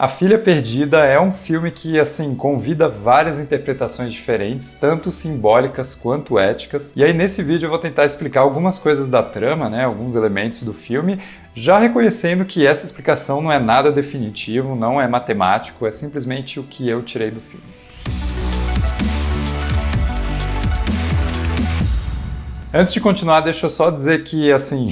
A Filha Perdida é um filme que, assim, convida várias interpretações diferentes, tanto simbólicas quanto éticas. E aí, nesse vídeo, eu vou tentar explicar algumas coisas da trama, né, alguns elementos do filme, já reconhecendo que essa explicação não é nada definitivo, não é matemático, é simplesmente o que eu tirei do filme. Antes de continuar, deixa eu só dizer que, assim,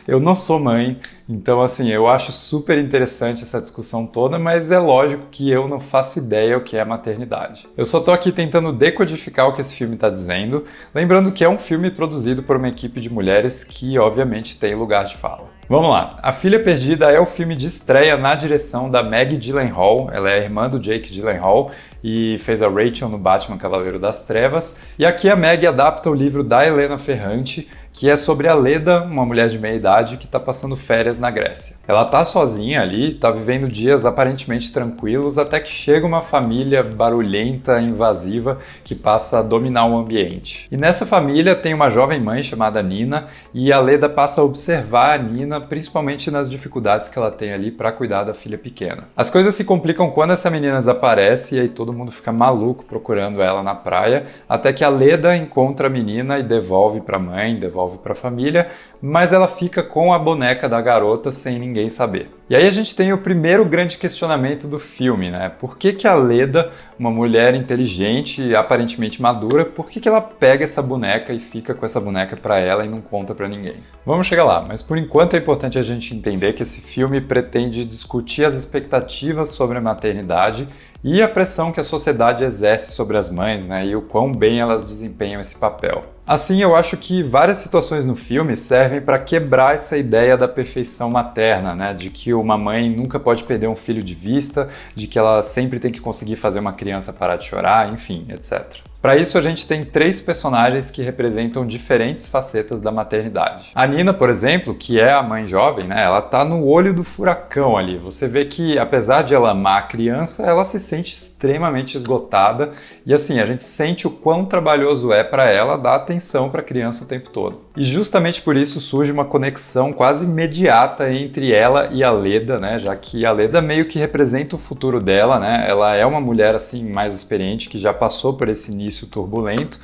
eu não sou mãe, então, assim, eu acho super interessante essa discussão toda, mas é lógico que eu não faço ideia o que é maternidade. Eu só tô aqui tentando decodificar o que esse filme tá dizendo, lembrando que é um filme produzido por uma equipe de mulheres que, obviamente, tem lugar de fala. Vamos lá. A Filha Perdida é o filme de estreia na direção da Maggie Gyllenhaal. Ela é a irmã do Jake Gyllenhaal e fez a Rachel no Batman Cavaleiro das Trevas. E aqui a Maggie adapta o livro da Helena Ferrante, que é sobre a Leda, uma mulher de meia idade que está passando férias na Grécia. Ela está sozinha ali, está vivendo dias aparentemente tranquilos, até que chega uma família barulhenta, invasiva, que passa a dominar o ambiente. E nessa família tem uma jovem mãe chamada Nina, e a Leda passa a observar a Nina, principalmente nas dificuldades que ela tem ali para cuidar da filha pequena. As coisas se complicam quando essa menina desaparece, e aí todo mundo fica maluco procurando ela na praia, até que a Leda encontra a menina e devolve para a mãe, devolve para a família, mas ela fica com a boneca da garota sem ninguém saber. E aí a gente tem o primeiro grande questionamento do filme, né? Por que que a Leda, uma mulher inteligente e aparentemente madura, por que que ela pega essa boneca e fica com essa boneca para ela e não conta para ninguém? Vamos chegar lá, mas por enquanto é importante a gente entender que esse filme pretende discutir as expectativas sobre a maternidade e a pressão que a sociedade exerce sobre as mães, né? E o quão bem elas desempenham esse papel. Assim, eu acho que várias situações no filme servem para quebrar essa ideia da perfeição materna, né? De que uma mãe nunca pode perder um filho de vista, de que ela sempre tem que conseguir fazer uma criança parar de chorar, enfim, etc. Para isso, a gente tem três personagens que representam diferentes facetas da maternidade. A Nina, por exemplo, que é a mãe jovem, né? Ela tá no olho do furacão ali. Você vê que, apesar de ela amar a criança, ela se sente extremamente esgotada e, assim, a gente sente o quão trabalhoso é para ela dar atenção para a criança o tempo todo. E justamente por isso surge uma conexão quase imediata entre ela e a Leda, né? Já que a Leda meio que representa o futuro dela, né? Ela é uma mulher, assim, mais experiente, que já passou por esse início turbulento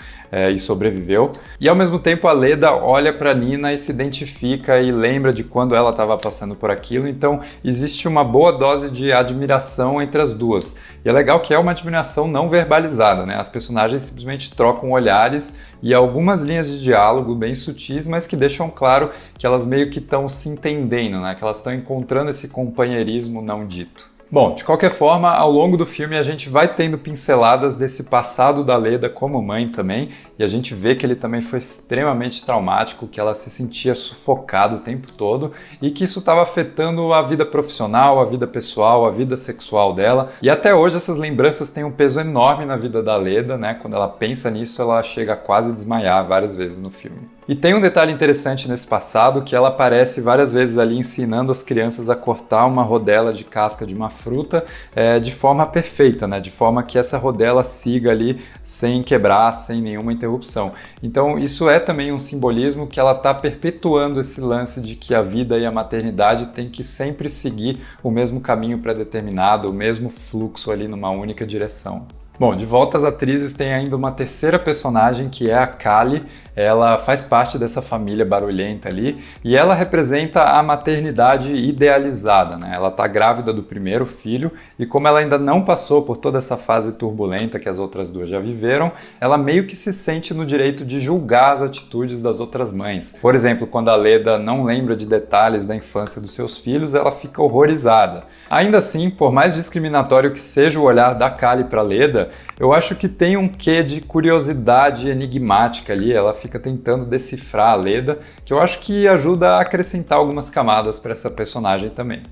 e sobreviveu. E ao mesmo tempo a Leda olha para Nina e se identifica e lembra de quando ela estava passando por aquilo. Então existe uma boa dose de admiração entre as duas. E é legal que é uma admiração não verbalizada, né? As personagens simplesmente trocam olhares e algumas linhas de diálogo bem sutis, mas que deixam claro que elas meio que estão se entendendo, né? Que elas estão encontrando esse companheirismo não dito. Bom, de qualquer forma, ao longo do filme a gente vai tendo pinceladas desse passado da Leda como mãe também, e a gente vê que ele também foi extremamente traumático, que ela se sentia sufocada o tempo todo e que isso estava afetando a vida profissional, a vida pessoal, a vida sexual dela. E até hoje essas lembranças têm um peso enorme na vida da Leda, né? Quando ela pensa nisso, ela chega a quase desmaiar várias vezes no filme. E tem um detalhe interessante nesse passado, que ela aparece várias vezes ali ensinando as crianças a cortar uma rodela de casca de uma fruta de forma perfeita, né? De forma que essa rodela siga ali sem quebrar, sem nenhuma interrupção. Então isso é também um simbolismo que ela está perpetuando esse lance de que a vida e a maternidade tem que sempre seguir o mesmo caminho pré-determinado, o mesmo fluxo ali numa única direção. Bom, de volta às atrizes, tem ainda uma terceira personagem que é a Kali. Ela faz parte dessa família barulhenta ali e ela representa a maternidade idealizada, né? Ela está grávida do primeiro filho e como ela ainda não passou por toda essa fase turbulenta que as outras duas já viveram, ela meio que se sente no direito de julgar as atitudes das outras mães. Por exemplo, quando a Leda não lembra de detalhes da infância dos seus filhos, ela fica horrorizada. Ainda assim, por mais discriminatório que seja o olhar da Kali para Leda, eu acho que tem um quê de curiosidade enigmática ali. Ela fica tentando decifrar a Leda, que eu acho que ajuda a acrescentar algumas camadas para essa personagem também.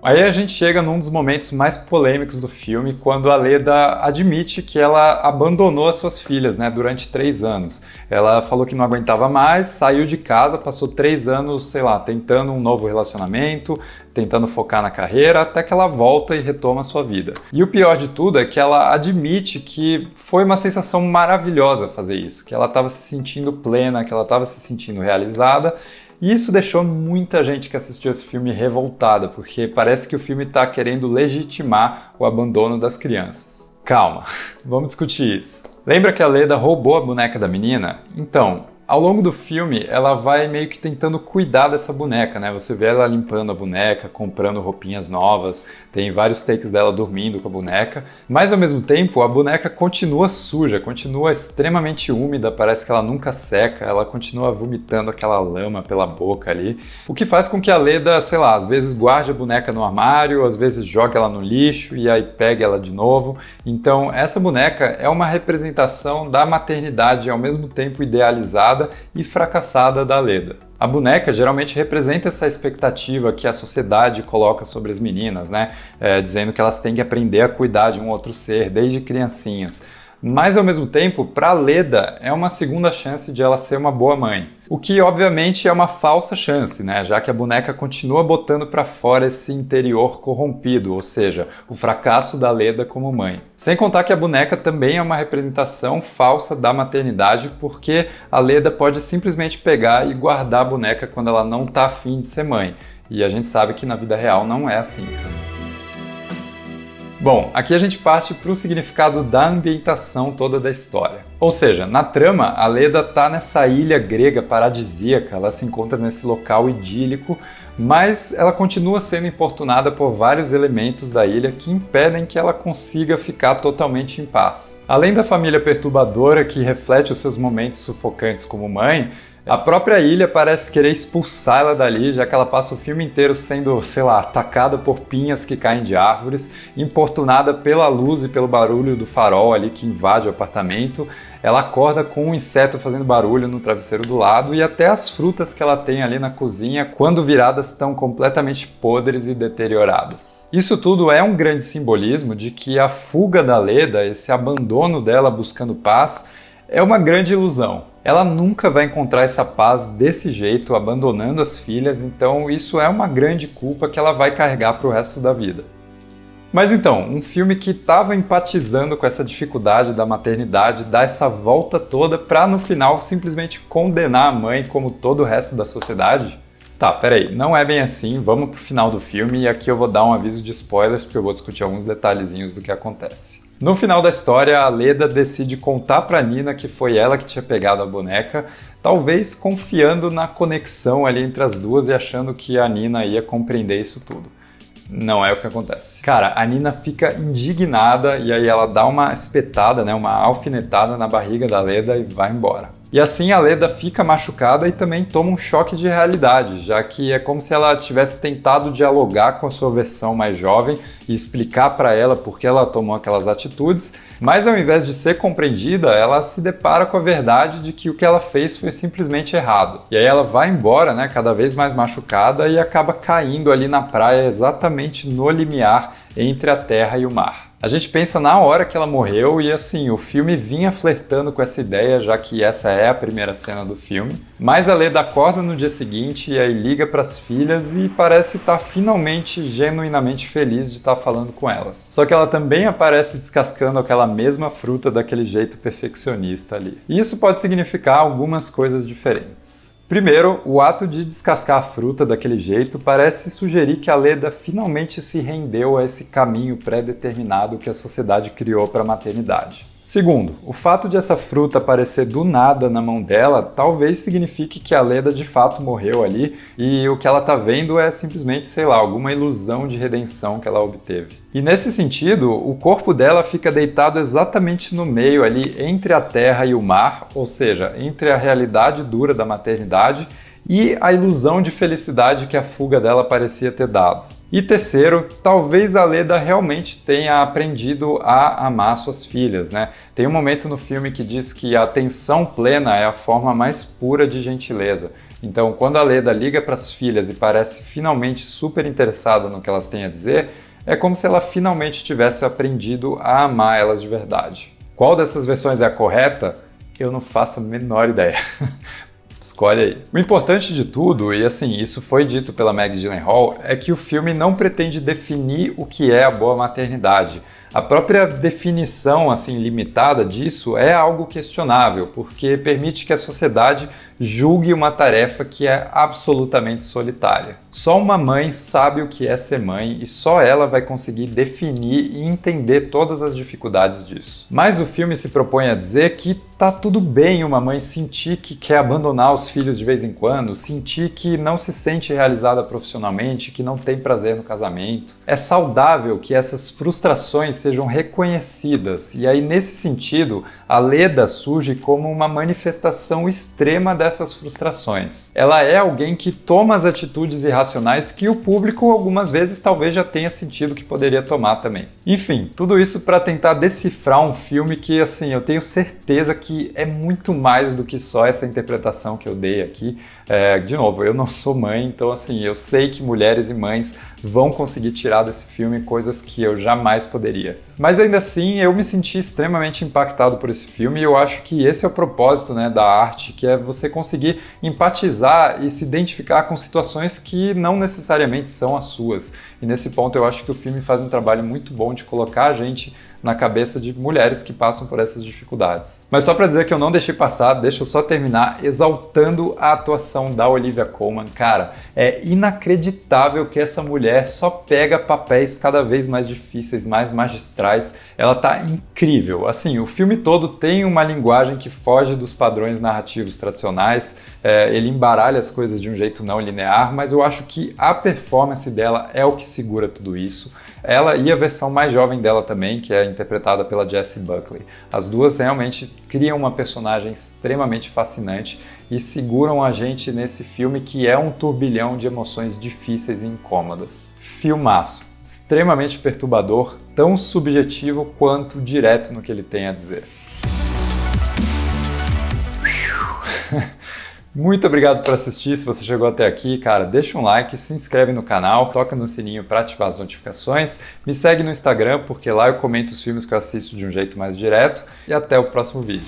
Aí a gente chega num dos momentos mais polêmicos do filme, quando a Leda admite que ela abandonou as suas filhas, né, durante 3 anos. Ela falou que não aguentava mais, saiu de casa, passou 3 anos, sei lá, tentando um novo relacionamento, tentando focar na carreira, até que ela volta e retoma a sua vida. E o pior de tudo é que ela admite que foi uma sensação maravilhosa fazer isso, que ela estava se sentindo plena, que ela estava se sentindo realizada, E isso deixou muita gente que assistiu esse filme revoltada, porque parece que o filme está querendo legitimar o abandono das crianças. Calma, vamos discutir isso. Lembra que a Leda roubou a boneca da menina? Então, ao longo do filme, ela vai meio que tentando cuidar dessa boneca, né? Você vê ela limpando a boneca, comprando roupinhas novas, tem vários takes dela dormindo com a boneca, mas ao mesmo tempo a boneca continua suja, continua extremamente úmida, parece que ela nunca seca, ela continua vomitando aquela lama pela boca ali, o que faz com que a Leda, sei lá, às vezes guarde a boneca no armário, às vezes joga ela no lixo e aí pega ela de novo. Então essa boneca é uma representação da maternidade ao mesmo tempo idealizada e fracassada da Leda. A boneca geralmente representa essa expectativa que a sociedade coloca sobre as meninas, né? Dizendo que elas têm que aprender a cuidar de um outro ser desde criancinhas. Mas, ao mesmo tempo, para Leda é uma segunda chance de ela ser uma boa mãe. O que, obviamente, é uma falsa chance, né? Já que a boneca continua botando para fora esse interior corrompido, ou seja, o fracasso da Leda como mãe. Sem contar que a boneca também é uma representação falsa da maternidade, porque a Leda pode simplesmente pegar e guardar a boneca quando ela não está afim de ser mãe. E a gente sabe que na vida real não é assim. Bom, aqui a gente parte para o significado da ambientação toda da história. Ou seja, na trama, a Leda está nessa ilha grega paradisíaca, ela se encontra nesse local idílico, mas ela continua sendo importunada por vários elementos da ilha que impedem que ela consiga ficar totalmente em paz. Além da família perturbadora que reflete os seus momentos sufocantes como mãe, a própria ilha parece querer expulsá-la dali, já que ela passa o filme inteiro sendo, sei lá, atacada por pinhas que caem de árvores, importunada pela luz e pelo barulho do farol ali que invade o apartamento. Ela acorda com um inseto fazendo barulho no travesseiro do lado e até as frutas que ela tem ali na cozinha, quando viradas, estão completamente podres e deterioradas. Isso tudo é um grande simbolismo de que a fuga da Leda, esse abandono dela buscando paz, é uma grande ilusão. Ela nunca vai encontrar essa paz desse jeito, abandonando as filhas, então isso é uma grande culpa que ela vai carregar para o resto da vida. Mas então, um filme que estava empatizando com essa dificuldade da maternidade, dá essa volta toda para no final simplesmente condenar a mãe como todo o resto da sociedade? Tá, peraí, não é bem assim, vamos pro final do filme e aqui eu vou dar um aviso de spoilers porque eu vou discutir alguns detalhezinhos do que acontece. No final da história, a Leda decide contar para Nina que foi ela que tinha pegado a boneca, talvez confiando na conexão ali entre as duas e achando que a Nina ia compreender isso tudo. Não é o que acontece. Cara, a Nina fica indignada e aí ela dá uma espetada, né, uma alfinetada na barriga da Leda e vai embora. E assim a Leda fica machucada e também toma um choque de realidade, já que é como se ela tivesse tentado dialogar com a sua versão mais jovem e explicar para ela por que ela tomou aquelas atitudes, mas ao invés de ser compreendida, ela se depara com a verdade de que o que ela fez foi simplesmente errado. E aí ela vai embora, né, cada vez mais machucada e acaba caindo ali na praia exatamente no limiar entre a terra e o mar. A gente pensa na hora que ela morreu e assim, o filme vinha flertando com essa ideia, já que essa é a primeira cena do filme. Mas a Leda acorda no dia seguinte e aí liga para as filhas e parece estar finalmente, genuinamente feliz de estar falando com elas. Só que ela também aparece descascando aquela mesma fruta daquele jeito perfeccionista ali. E isso pode significar algumas coisas diferentes. Primeiro, o ato de descascar a fruta daquele jeito parece sugerir que a Leda finalmente se rendeu a esse caminho pré-determinado que a sociedade criou para a maternidade. Segundo, o fato de essa fruta aparecer do nada na mão dela talvez signifique que a Leda de fato morreu ali e o que ela está vendo é simplesmente, sei lá, alguma ilusão de redenção que ela obteve. E nesse sentido, o corpo dela fica deitado exatamente no meio ali entre a terra e o mar, ou seja, entre a realidade dura da maternidade e a ilusão de felicidade que a fuga dela parecia ter dado. E terceiro, talvez a Leda realmente tenha aprendido a amar suas filhas, né? Tem um momento no filme que diz que a atenção plena é a forma mais pura de gentileza. Então, quando a Leda liga para as filhas e parece finalmente super interessada no que elas têm a dizer, é como se ela finalmente tivesse aprendido a amar elas de verdade. Qual dessas versões é a correta? Eu não faço a menor ideia. Escolhe aí. O importante de tudo, e assim, isso foi dito pela Maggie Gyllenhaal, é que o filme não pretende definir o que é a boa maternidade. A própria definição assim limitada disso é algo questionável, porque permite que a sociedade julgue uma tarefa que é absolutamente solitária. Só uma mãe sabe o que é ser mãe e só ela vai conseguir definir e entender todas as dificuldades disso. Mas o filme se propõe a dizer que tá tudo bem uma mãe sentir que quer abandonar os filhos de vez em quando, sentir que não se sente realizada profissionalmente, que não tem prazer no casamento. É saudável que essas frustrações sejam reconhecidas, e aí nesse sentido, a Leda surge como uma manifestação extrema dessas frustrações. Ela é alguém que toma as atitudes irracionais que o público algumas vezes talvez já tenha sentido que poderia tomar também. Enfim, tudo isso para tentar decifrar um filme que, assim, eu tenho certeza que é muito mais do que só essa interpretação que eu dei aqui. De novo, eu não sou mãe, então assim, eu sei que mulheres e mães vão conseguir tirar desse filme coisas que eu jamais poderia. Mas ainda assim, eu me senti extremamente impactado por esse filme e eu acho que esse é o propósito, né, da arte, que é você conseguir empatizar e se identificar com situações que não necessariamente são as suas. E nesse ponto eu acho que o filme faz um trabalho muito bom de colocar a gente na cabeça de mulheres que passam por essas dificuldades. Mas só para dizer que eu não deixei passar, deixa eu só terminar exaltando a atuação da Olivia Colman. Cara, é inacreditável que essa mulher só pega papéis cada vez mais difíceis, mais magistrais. Ela tá incrível. Assim, o filme todo tem uma linguagem que foge dos padrões narrativos tradicionais. Ele embaralha as coisas de um jeito não linear, mas eu acho que a performance dela é o que segura tudo isso. Ela e a versão mais jovem dela também, que é interpretada pela Jessie Buckley. As duas realmente criam uma personagem extremamente fascinante e seguram a gente nesse filme que é um turbilhão de emoções difíceis e incômodas. Filmaço, extremamente perturbador, tão subjetivo quanto direto no que ele tem a dizer. Muito obrigado por assistir, se você chegou até aqui, cara, deixa um like, se inscreve no canal, toca no sininho para ativar as notificações, me segue no Instagram, porque lá eu comento os filmes que eu assisto de um jeito mais direto, e até o próximo vídeo.